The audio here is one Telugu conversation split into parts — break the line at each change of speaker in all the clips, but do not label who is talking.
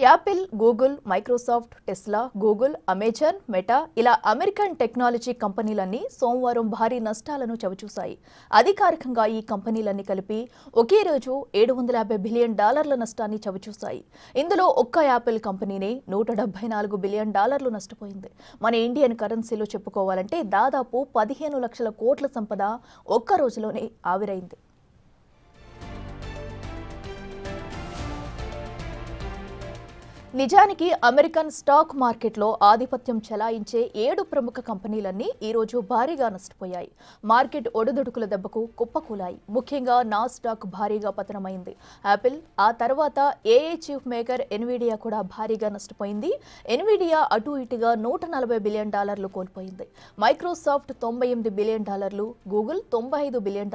Apple, Google, Microsoft, Tesla, Google, Amazon, meta ఇలా అమెరికన్ టెక్నాలజీ కంపెనీలన్నీ సోమవారం భారీ నష్టాలను చవిచూశాయి. అధికారికంగా ఈ కంపెనీలన్నీ కలిపి ఒకే రోజు $750 బిలియన్ నష్టాన్ని చవిచూశాయి. ఇందులో ఒక్క యాపిల్ కంపెనీనే $174 బిలియన్ నష్టపోయింది. మన ఇండియన్ కరెన్సీలో చెప్పుకోవాలంటే దాదాపు 15 లక్షల కోట్ల సంపద ఒక్క రోజులోనే ఆవిరైంది. నిజానికి అమెరికన్ స్టాక్ మార్కెట్లో ఆధిపత్యం చెలాయించే 7 ప్రముఖ కంపెనీలన్నీ ఈ రోజు భారీగా నష్టపోయాయి. మార్కెట్ ఒడుదుడుకుల దెబ్బకు కుప్పకూలాయి. ముఖ్యంగా నాస్డాక్ భారీగా పతనమైంది. యాపిల్, ఆ తర్వాత ఏఐ చీఫ్ మేకర్ ఎన్విడియా కూడా భారీగా నష్టపోయింది. ఎన్విడియా అటు ఇటుగా $140 బిలియన్ కోల్పోయింది. Microsoft $98 billion, Google $95 billion,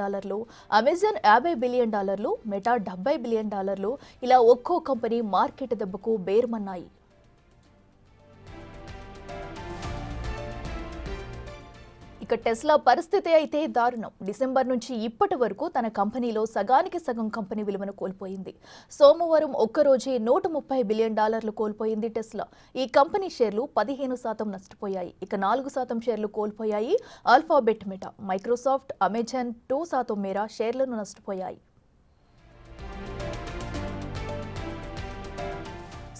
Amazon $50 billion, meta $70 billion ఇలా ఒక్కో కంపెనీ మార్కెట్ దెబ్బకు బేర్మన్నాయి. ఇక టెస్లా పరిస్థితి అయితే దారుణం. డిసెంబర్ నుంచి ఇప్పటి వరకు తన కంపెనీలో సగానికి సగం కంపెనీ విలువను కోల్పోయింది. సోమవారం ఒక్కరోజే $130 బిలియన్ కోల్పోయింది టెస్లా. ఈ కంపెనీ షేర్లు 15% నష్టపోయాయి. ఇక 4% షేర్లు కోల్పోయాయి ఆల్ఫాబెట్, మెటా. మైక్రోసాఫ్ట్, అమెజాన్ 2% మేర షేర్లను నష్టపోయాయి.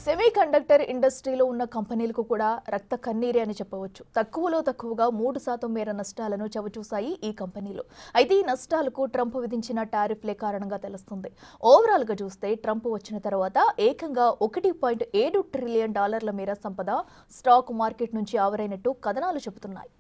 సెమీ కండక్టర్ ఇండస్ట్రీలో ఉన్న కంపెనీలకు కూడా రక్త కన్నీరే అని చెప్పవచ్చు. తక్కువలో తక్కువగా 3% మేర నష్టాలను చవిచూశాయి ఈ కంపెనీలు. అయితే ఈ నష్టాలకు ట్రంప్ విధించిన టారిఫ్లే కారణంగా తెలుస్తుంది. ఓవరాల్ గా చూస్తే ట్రంప్ వచ్చిన తర్వాత ఏకంగా $1.7 ట్రిలియన్ మేర సంపద స్టాక్ మార్కెట్ నుంచి ఆవిరైనట్టు కథనాలు చెబుతున్నాయి.